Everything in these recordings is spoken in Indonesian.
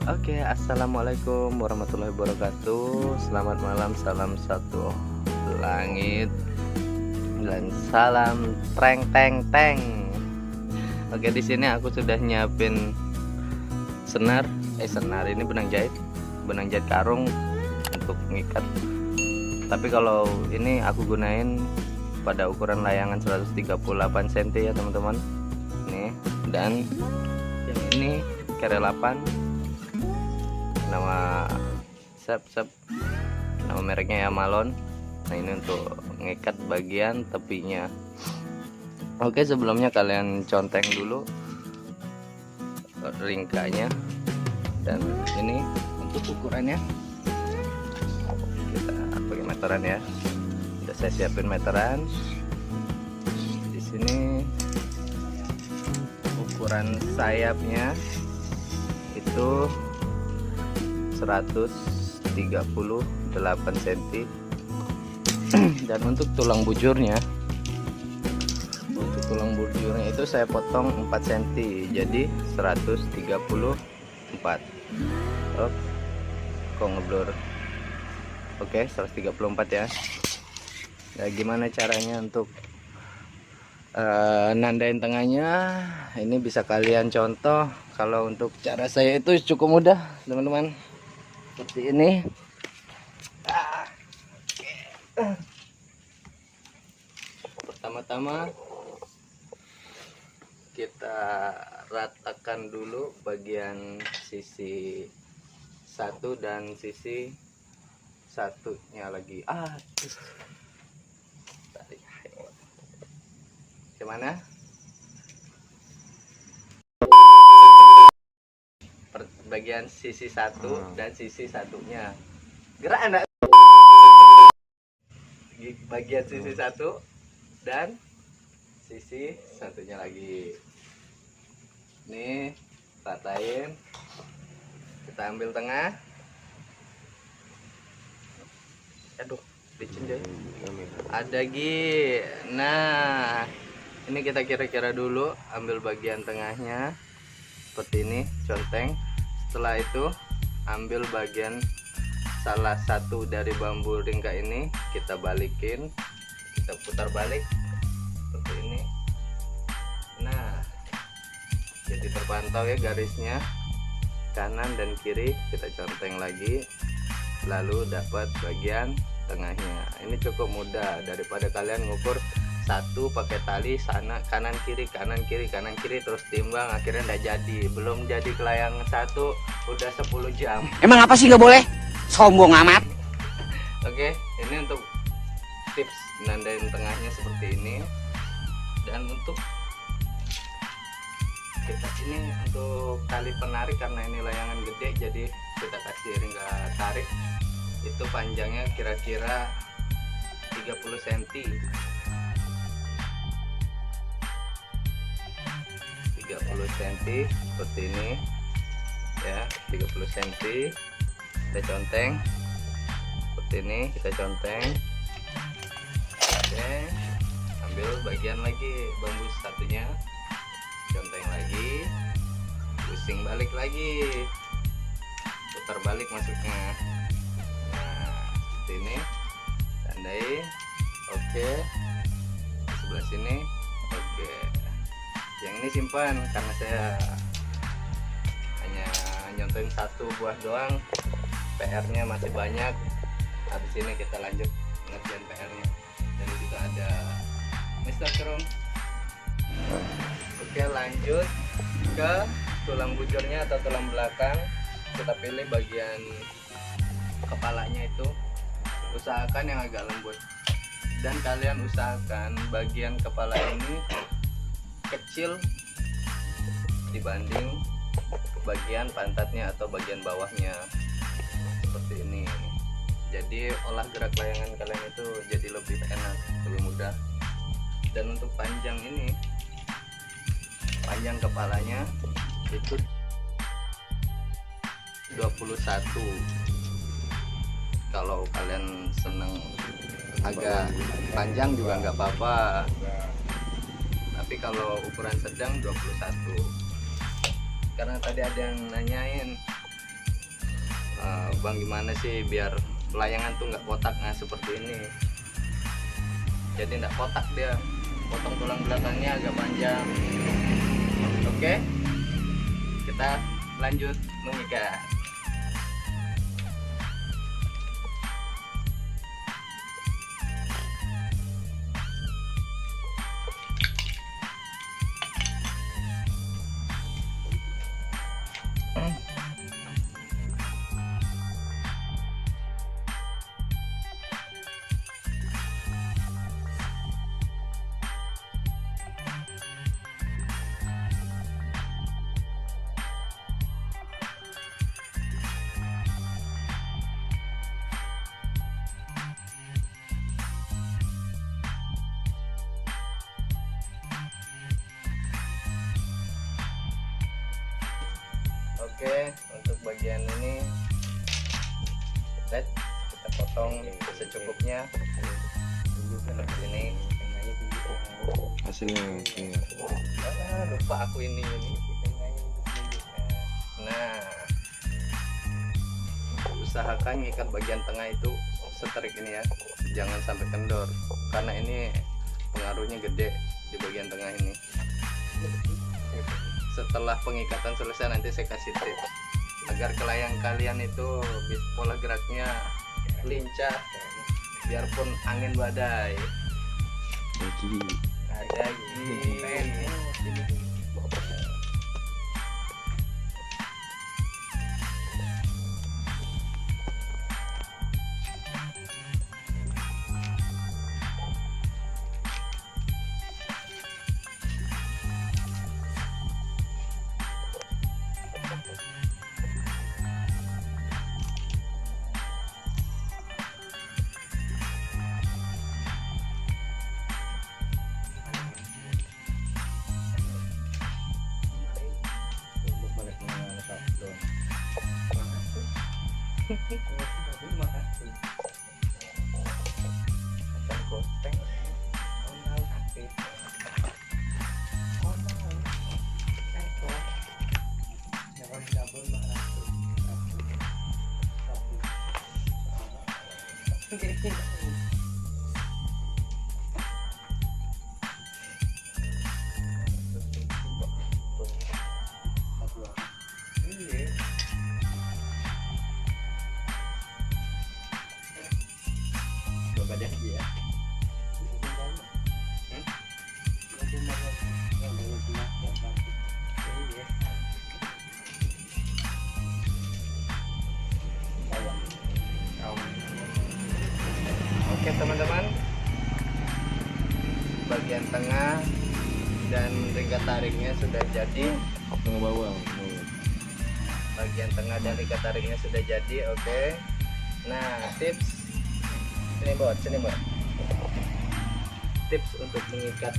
Oke, assalamualaikum warahmatullahi wabarakatuh. Selamat malam, salam satu langit dan salam treng teng teng. Oke, di sini aku sudah nyiapin senar ini benang jahit karung untuk mengikat. Tapi kalau ini aku gunain pada ukuran layangan 138 cm ya teman-teman. Nih, dan yang ini kere 8. Nama nama mereknya Yamalon. Nah, ini untuk ngikat bagian tepinya. Oke, sebelumnya kalian conteng dulu ringkanya, dan ini untuk ukurannya kita pakai meteran ya. Udah saya siapin meteran. Di sini ukuran sayapnya itu 138 cm. Dan untuk tulang bujurnya itu saya potong 4 cm jadi 134. Oh, kok ngeblur. Oke, 134 ya. Nah, gimana caranya untuk nandain tengahnya? Ini bisa kalian contoh. Kalau untuk cara saya itu cukup mudah teman-teman, seperti ini. Pertama-tama kita ratakan dulu bagian sisi satu dan sisi satunya lagi. Gimana? Bagian sisi satu dan sisi satunya. Gerak anak. Bagian sisi satu dan sisi satunya lagi. Nih, ratain. Kita ambil tengah. Aduh, licin deh. Ada gi. Nah, ini kita kira-kira dulu, ambil bagian tengahnya seperti ini, conteng. Setelah itu ambil bagian salah satu dari bambu ringka ini, kita balikin, kita putar balik seperti ini. Nah, jadi terpantau ya garisnya, kanan dan kiri kita conteng lagi, lalu dapat bagian tengahnya. Ini cukup mudah daripada kalian ngukur satu pakai tali sana kanan kiri terus timbang, akhirnya nggak jadi. Belum jadi ke layangan satu udah 10 jam. Emang apa sih nggak boleh? Sombong amat. Oke, ini untuk tips nandain tengahnya seperti ini. Dan untuk kita ini untuk tali penarik, karena ini layangan gede jadi kita kasih ringka tarik. Itu panjangnya kira-kira 30 cm. 30 cm seperti ini ya, 30 cm kita conteng seperti ini, kita conteng. Oke, ambil bagian lagi bambu satunya, conteng lagi, pusing balik lagi, putar balik masuknya. Nah, seperti ini, tandai. Oke, sebelah sini. Oke, yang ini simpan karena saya hanya nyontohin satu buah doang, PR-nya masih banyak. Habis ini kita lanjut ngerjain PR-nya. Dan juga ada Mr. Chrome. Oke, lanjut ke tulang bujurnya atau tulang belakang. Kita pilih bagian kepalanya, itu usahakan yang agak lembut, dan kalian usahakan bagian kepala ini kecil dibanding bagian pantatnya atau bagian bawahnya, seperti ini. Jadi olah gerak layangan kalian itu jadi lebih enak, lebih mudah. Dan untuk panjang ini, panjang kepalanya itu 21. Kalau kalian seneng agak panjang juga nggak apa-apa, tapi kalau ukuran sedang 21. Karena tadi ada yang nanyain Bang, gimana sih biar layangan tuh nggak kotak. Nah seperti ini, jadi nggak kotak, dia potong tulang belakangnya agak panjang. Oke, kita lanjut mengikat. Oke, untuk bagian ini kita potong secukupnya seperti ini. Hasilnya Lupa aku ini. Nah, usahakan ikat bagian tengah itu seterik ini ya, jangan sampai kendor karena ini pengaruhnya gede di bagian tengah ini. Setelah pengikatan selesai nanti saya kasih tips agar kelayang kalian itu pola geraknya lincah biarpun angin badai. Ada gini. Oke teman-teman, bagian tengah dan ringkat tariknya sudah jadi. tengah bawah. Bagian tengah dan ringkat tariknya sudah jadi. Oke. Nah, tips sini buat. Tips untuk mengikat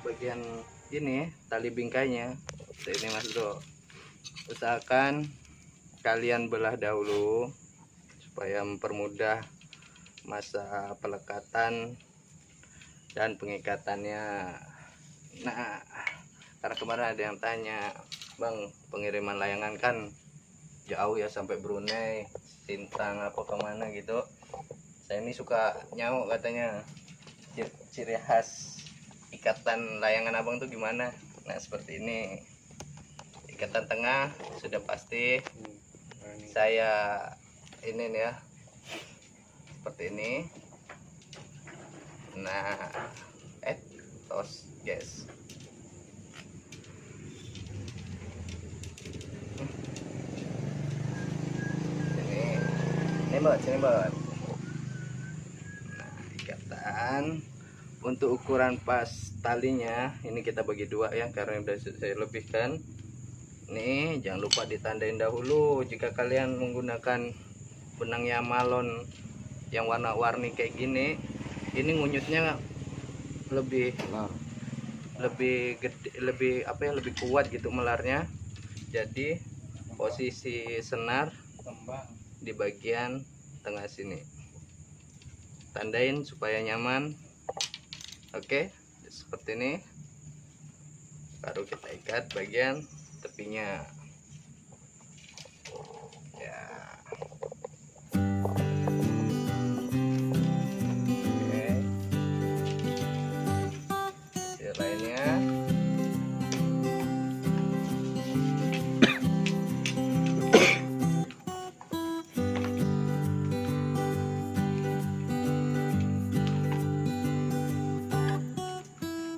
bagian ini tali bingkainya. Ini Mas Bro. Usahakan kalian belah dahulu supaya mempermudah masa pelekatan dan pengikatannya. Nah, karena kemarin ada yang tanya, Bang, pengiriman layangan kan jauh ya sampai Brunei, Sintang apa kemana gitu. Saya ini suka nyamuk katanya. Ciri khas ikatan layangan abang tuh gimana? Nah seperti ini. Ikatan tengah sudah pasti. Saya ini nih ya, seperti ini. Nah, tos guys. Ini buat. Nah, ikatan untuk ukuran pas talinya ini kita bagi dua ya, karena udah saya lebihkan. Nih, jangan lupa ditandain dahulu jika kalian menggunakan benang Yamalon yang warna-warni kayak gini. Ini ngunyutnya lebih gede, lebih kuat gitu melarnya. Jadi posisi senar di bagian tengah sini, tandain supaya nyaman. Oke, seperti ini. Baru kita ikat bagian tepinya. Ya. Sisi lainnya.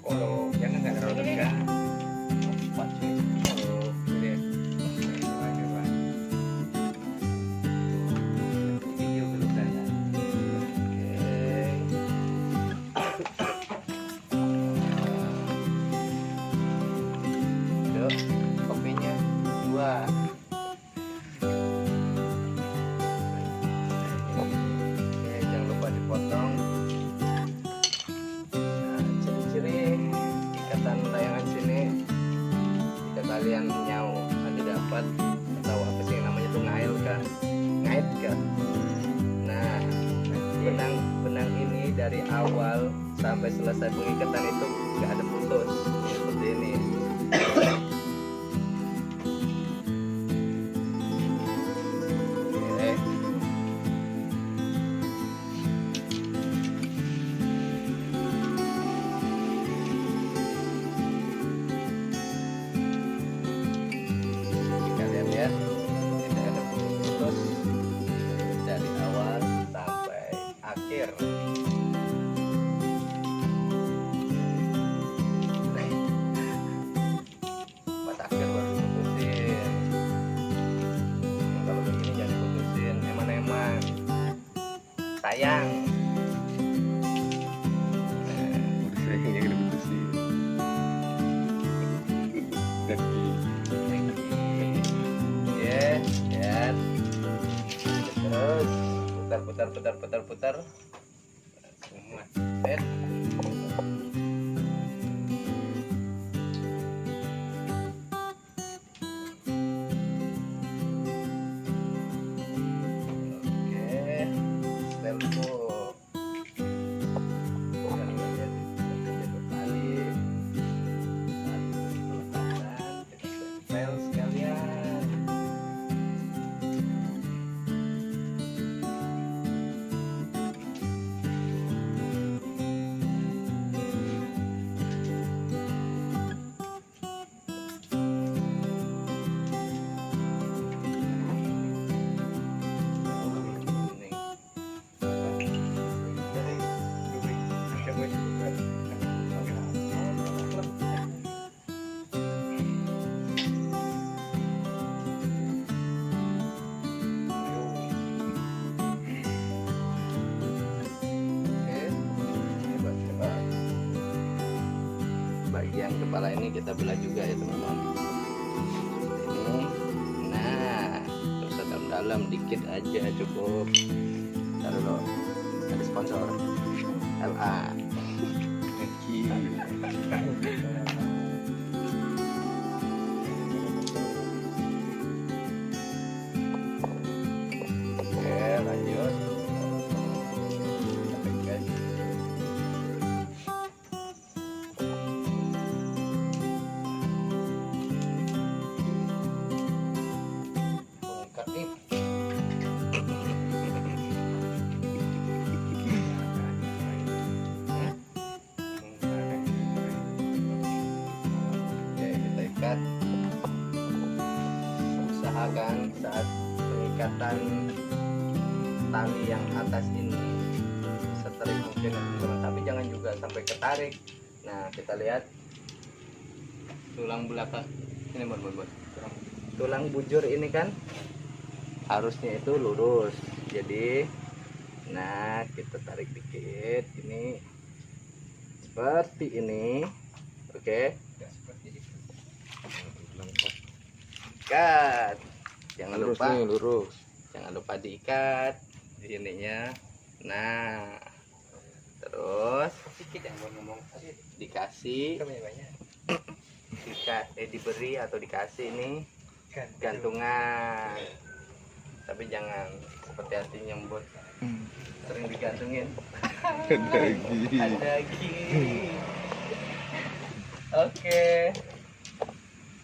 Oh, jangan nggak terlalu dekat. Pak cuy. Oh, ini. Coba. Video belum sana. Oke. Yuk, kopinya 2. Oke, jangan lupa dipotong. Nah, ciri-ciri ikatan layangan sini, jika kalian nyau ada dapat atau apa sih namanya tuh ngail kah? Ngait kah? Nah, benang ini dari awal sampai selesai pengikatan itu nggak ada putus seperti ini. Oke. Kalian lihat tidak ada putus dari awal sampai akhir. Pas akhir baru diputusin. Kalau begini jangan diputusin, eman-eman sayang. Saya yang diputusin. Ya, ya. Terus putar. Semua. Set. Oke, tempo. Pel sekalian. Bagian kepala ini kita belah juga ya teman-teman. Ini, nah, terus dalam dikit aja cukup. Taruh dulu, ada sponsor LA. Oke, lanjut. Guys. Bongkar nih. Oke, kita ikat. Usahakan saat pengikatan tali yang atas ini seterik mungkin ya, teman-teman, tapi jangan juga sampai ketarik. Nah, kita lihat tulang belakang ini, bon. Tulang bujur ini kan harusnya itu lurus, jadi nah kita tarik dikit ini seperti ini. Oke, ikat, jangan Lurus lupa nih, lurus. jangan lupa diikat di ininya. Nah, terus dikasih diberi atau dikasih ini gantungan, tapi jangan seperti hati nyembut sering digantungin. Ada lagi. Oke,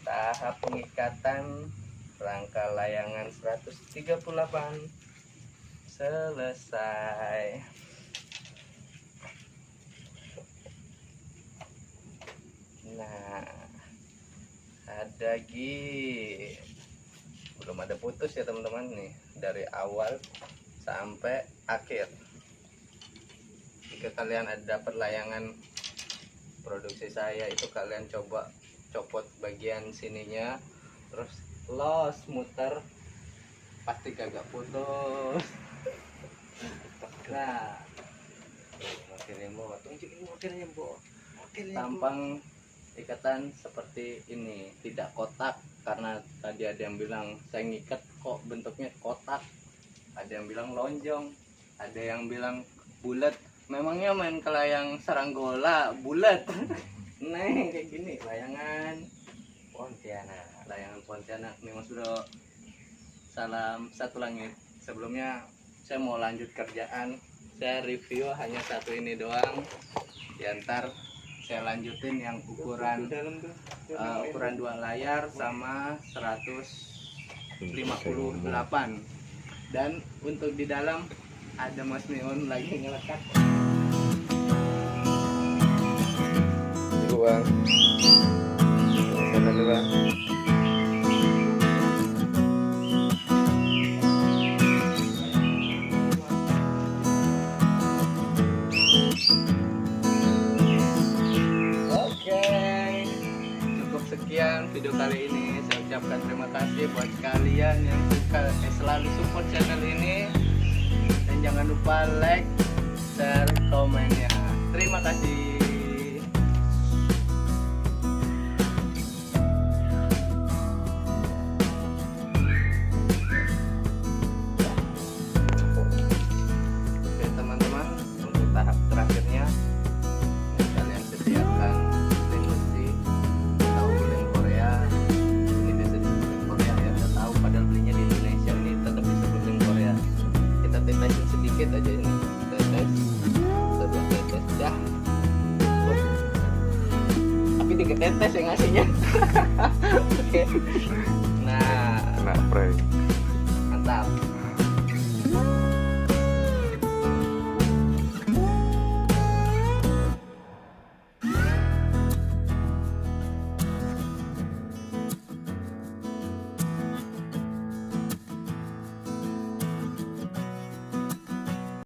tahap pengikatan rangka layangan 138 selesai. Nah, ada belum ada putus ya teman-teman nih, dari awal sampai akhir. Jika kalian ada dapat layangan produksi saya, itu kalian coba copot bagian sininya, terus los muter, pasti kagak putus. Nah, tampang ikatan seperti ini, tidak kotak, karena tadi ada yang bilang saya ngikat kok bentuknya kotak, ada yang bilang lonjong, ada yang bilang bulat. Memangnya main ke layang saranggola bulat? Nah, kayak gini layangan Pontianak nih Mas Bro. Salam satu langit. Sebelumnya saya mau lanjut kerjaan, saya review hanya satu ini doang, ntar saya lanjutin yang ukuran ukuran 2 layar sama 158. Dan untuk di dalam ada Mas Mion lagi ngelekat. Itu bang. Sana dulu bang. Sekian video kali ini, saya ucapkan terima kasih buat kalian yang selalu support channel ini, dan jangan lupa like, share, komennya. Terima kasih. Oke teman-teman, untuk tahap terakhirnya kalian sediakan sedikit aja ini, tetes, satu tetes dah. Tapi 3 tetes yang ngasihnya. Oke. Nah, Kena prank.